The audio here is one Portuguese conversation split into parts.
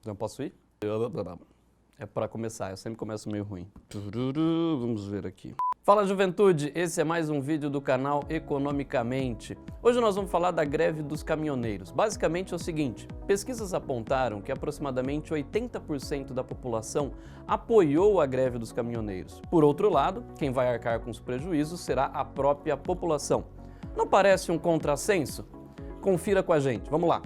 Já posso ir? É para começar, eu sempre começo meio ruim. Vamos ver aqui. Fala, juventude! Esse é mais um vídeo do canal Economicamente. Hoje nós vamos falar da greve dos caminhoneiros. Basicamente é o seguinte, pesquisas apontaram que aproximadamente 80% da população apoiou a greve dos caminhoneiros. Por outro lado, quem vai arcar com os prejuízos será a própria população. Não parece um contrassenso? Confira com a gente, vamos lá!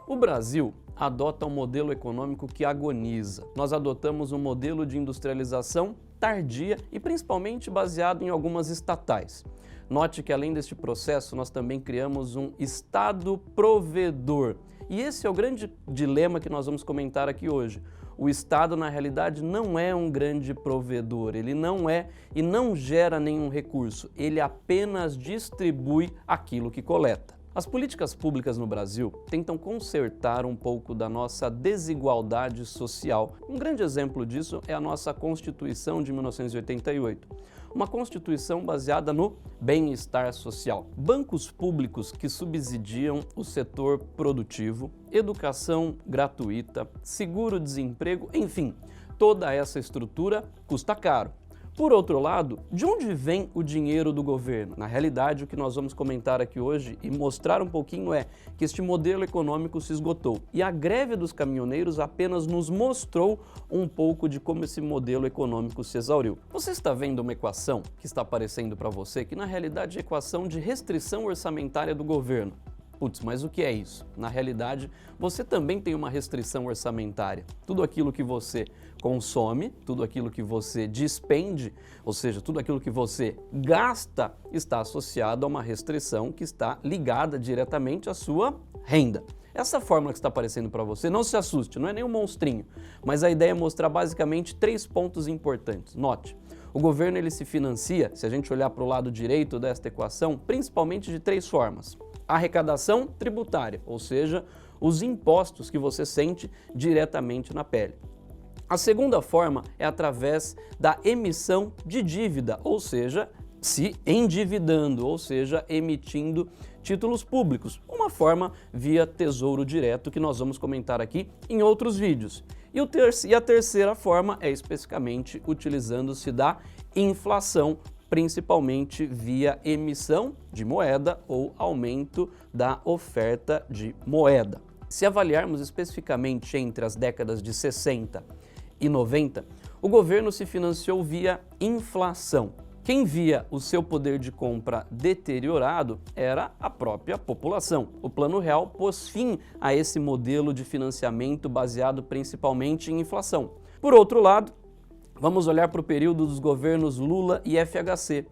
O Brasil adota um modelo econômico que agoniza. Nós adotamos um modelo de industrialização tardia e principalmente baseado em algumas estatais. Note que além deste processo, nós também criamos um Estado provedor. E esse é o grande dilema que nós vamos comentar aqui hoje. O Estado, na realidade, não é um grande provedor, ele não é e não gera nenhum recurso, ele apenas distribui aquilo que coleta. As políticas públicas no Brasil tentam consertar um pouco da nossa desigualdade social. Um grande exemplo disso é a nossa Constituição de 1988. Uma Constituição baseada no bem-estar social. Bancos públicos que subsidiam o setor produtivo, educação gratuita, seguro-desemprego, enfim, toda essa estrutura custa caro. Por outro lado, de onde vem o dinheiro do governo? Na realidade, o que nós vamos comentar aqui hoje e mostrar um pouquinho é que este modelo econômico se esgotou. E a greve dos caminhoneiros apenas nos mostrou um pouco de como esse modelo econômico se exauriu. Você está vendo uma equação que está aparecendo para você, que na realidade é a equação de restrição orçamentária do governo. Putz, mas o que é isso? Na realidade, você também tem uma restrição orçamentária. Tudo aquilo que você consome, tudo aquilo que você despende, ou seja, tudo aquilo que você gasta, está associado a uma restrição que está ligada diretamente à sua renda. Essa fórmula que está aparecendo para você, não se assuste, não é nem um monstrinho, mas a ideia é mostrar basicamente 3 pontos importantes. Note, o governo ele se financia, se a gente olhar para o lado direito desta equação, principalmente de 3 formas. Arrecadação tributária, ou seja, os impostos que você sente diretamente na pele. A segunda forma é através da emissão de dívida, ou seja, se endividando, ou seja, emitindo títulos públicos, uma forma via Tesouro Direto que nós vamos comentar aqui em outros vídeos. E a terceira forma é especificamente utilizando-se da inflação, principalmente via emissão de moeda ou aumento da oferta de moeda. Se avaliarmos especificamente entre as décadas de 60 e 90, o governo se financiou via inflação. Quem via o seu poder de compra deteriorado era a própria população. O Plano Real pôs fim a esse modelo de financiamento baseado principalmente em inflação. Por outro lado, vamos olhar para o período dos governos Lula e FHC.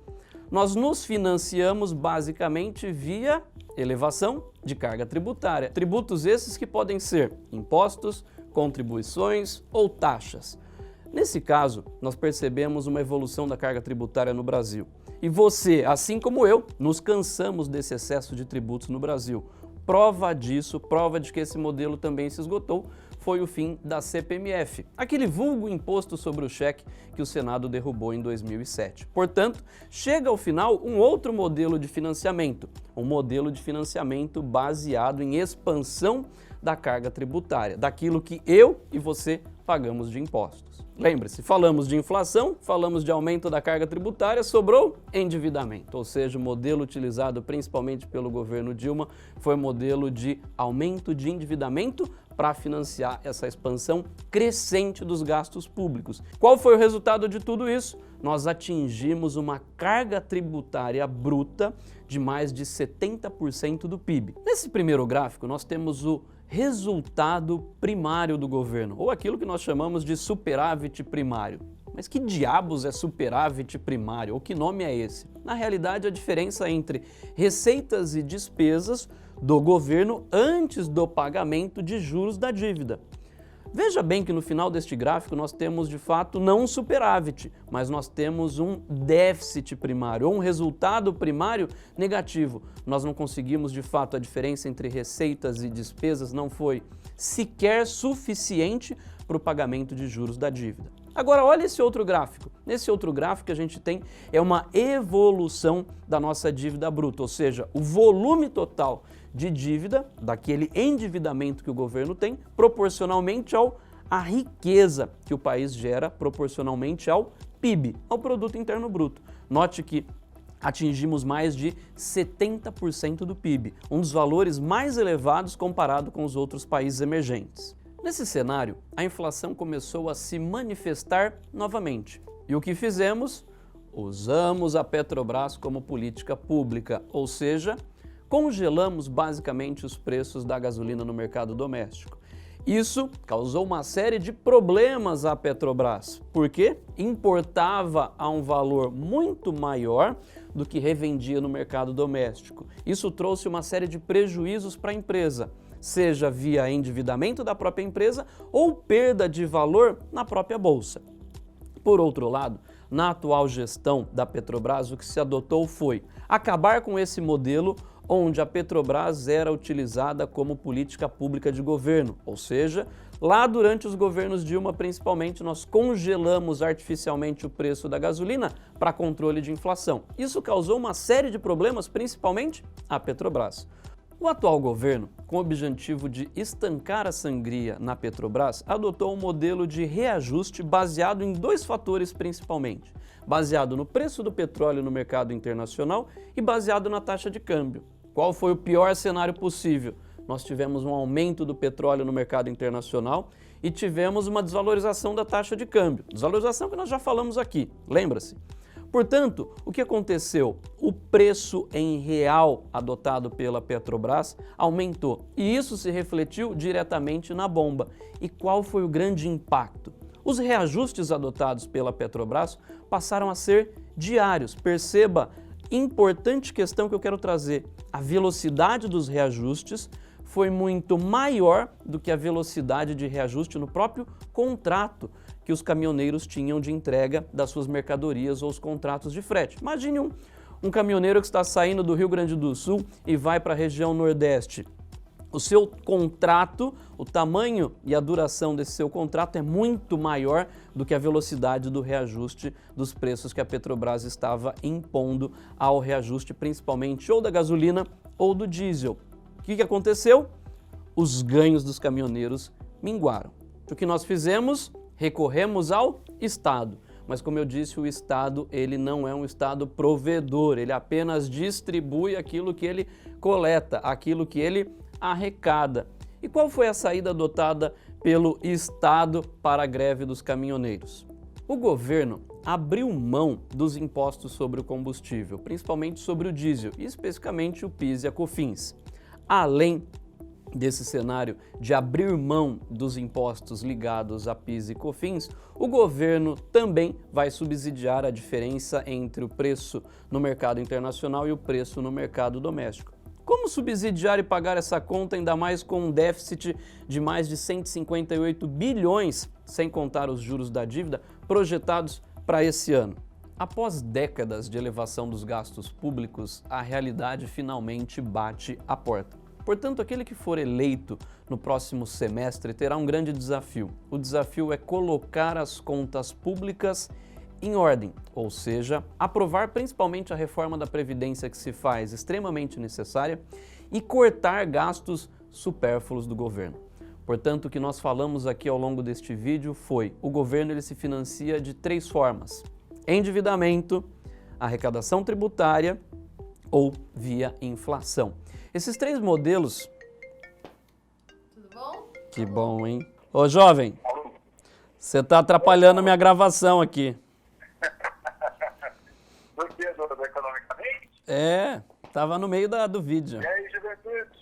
Nós nos financiamos basicamente via elevação de carga tributária. Tributos esses que podem ser impostos, contribuições ou taxas. Nesse caso, nós percebemos uma evolução da carga tributária no Brasil. E você, assim como eu, nos cansamos desse excesso de tributos no Brasil. Prova disso, prova de que esse modelo também se esgotou, foi o fim da CPMF, aquele vulgo imposto sobre o cheque que o Senado derrubou em 2007. Portanto, chega ao final um outro modelo de financiamento, um modelo de financiamento baseado em expansão da carga tributária, daquilo que eu e você pagamos de impostos. Lembre-se, falamos de inflação, falamos de aumento da carga tributária, sobrou endividamento, ou seja, o modelo utilizado principalmente pelo governo Dilma foi o modelo de aumento de endividamento para financiar essa expansão crescente dos gastos públicos. Qual foi o resultado de tudo isso? Nós atingimos uma carga tributária bruta de mais de 70% do PIB. Nesse primeiro gráfico, nós temos o resultado primário do governo, ou aquilo que nós chamamos de superávit primário. Mas que diabos é superávit primário? Ou que nome é esse? Na realidade, a diferença entre receitas e despesas do governo antes do pagamento de juros da dívida. Veja bem que no final deste gráfico nós temos de fato não um superávit, mas nós temos um déficit primário, ou um resultado primário negativo. Nós não conseguimos de fato a diferença entre receitas e despesas, não foi sequer suficiente para o pagamento de juros da dívida. Agora olha esse outro gráfico. Nesse outro gráfico que a gente tem é uma evolução da nossa dívida bruta, ou seja, o volume total de dívida, daquele endividamento que o governo tem, proporcionalmente à riqueza que o país gera, proporcionalmente ao PIB, ao Produto Interno Bruto. Note que atingimos mais de 70% do PIB, um dos valores mais elevados comparado com os outros países emergentes. Nesse cenário, a inflação começou a se manifestar novamente. E o que fizemos? Usamos a Petrobras como política pública, ou seja, congelamos basicamente os preços da gasolina no mercado doméstico. Isso causou uma série de problemas à Petrobras, porque importava a um valor muito maior do que revendia no mercado doméstico. Isso trouxe uma série de prejuízos para a empresa, seja via endividamento da própria empresa ou perda de valor na própria bolsa. Por outro lado, na atual gestão da Petrobras, o que se adotou foi acabar com esse modelo onde a Petrobras era utilizada como política pública de governo, ou seja, lá durante os governos Dilma, principalmente, nós congelamos artificialmente o preço da gasolina para controle de inflação. Isso causou uma série de problemas, principalmente à Petrobras. O atual governo, com o objetivo de estancar a sangria na Petrobras, adotou um modelo de reajuste baseado em dois fatores principalmente, baseado no preço do petróleo no mercado internacional e baseado na taxa de câmbio. Qual foi o pior cenário possível? Nós tivemos um aumento do petróleo no mercado internacional e tivemos uma desvalorização da taxa de câmbio. Desvalorização que nós já falamos aqui, lembra-se? Portanto, o que aconteceu? O preço em real adotado pela Petrobras aumentou e isso se refletiu diretamente na bomba. E qual foi o grande impacto? Os reajustes adotados pela Petrobras passaram a ser diários. Perceba, importante questão que eu quero trazer. A velocidade dos reajustes foi muito maior do que a velocidade de reajuste no próprio contrato que os caminhoneiros tinham de entrega das suas mercadorias ou os contratos de frete. Imagine um caminhoneiro que está saindo do Rio Grande do Sul e vai para a região Nordeste. O seu contrato, o tamanho e a duração desse seu contrato é muito maior do que a velocidade do reajuste dos preços que a Petrobras estava impondo ao reajuste, principalmente ou da gasolina ou do diesel. O que aconteceu? Os ganhos dos caminhoneiros minguaram. O que nós fizemos? Recorremos ao Estado. Mas como eu disse, o Estado ele não é um Estado provedor, ele apenas distribui aquilo que ele coleta, aquilo que ele arrecada. E qual foi a saída adotada pelo Estado para a greve dos caminhoneiros? O governo abriu mão dos impostos sobre o combustível, principalmente sobre o diesel, e especificamente o PIS e a COFINS. Além desse cenário de abrir mão dos impostos ligados a PIS e COFINS, o governo também vai subsidiar a diferença entre o preço no mercado internacional e o preço no mercado doméstico. Como subsidiar e pagar essa conta, ainda mais com um déficit de mais de 158 bilhões, sem contar os juros da dívida, projetados para esse ano? Após décadas de elevação dos gastos públicos, a realidade finalmente bate à porta. Portanto, aquele que for eleito no próximo semestre terá um grande desafio. O desafio é colocar as contas públicas em ordem, ou seja, aprovar principalmente a reforma da Previdência que se faz extremamente necessária e cortar gastos supérfluos do governo. Portanto, o que nós falamos aqui ao longo deste vídeo foi: o governo ele se financia de três formas: endividamento, arrecadação tributária ou via inflação. Esses três modelos... Tudo bom? Que bom, hein? Ô, jovem, você está atrapalhando a minha gravação aqui. Do que? Do Economicamente? É, tava no meio do vídeo. E aí, juventude?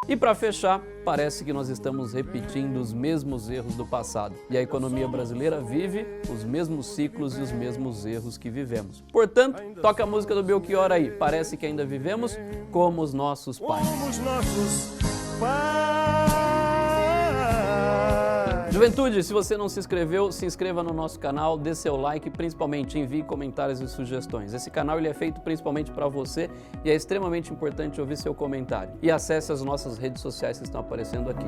E para fechar, parece que nós estamos repetindo os mesmos erros do passado. E a economia brasileira vive os mesmos ciclos e os mesmos erros que vivemos. Portanto, toca a música do Belchior aí. Parece que ainda vivemos como os nossos pais. Como os nossos pais. Juventude, se você não se inscreveu, se inscreva no nosso canal, dê seu like e principalmente envie comentários e sugestões. Esse canal ele é feito principalmente para você e é extremamente importante ouvir seu comentário. E acesse as nossas redes sociais que estão aparecendo aqui.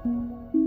Oi.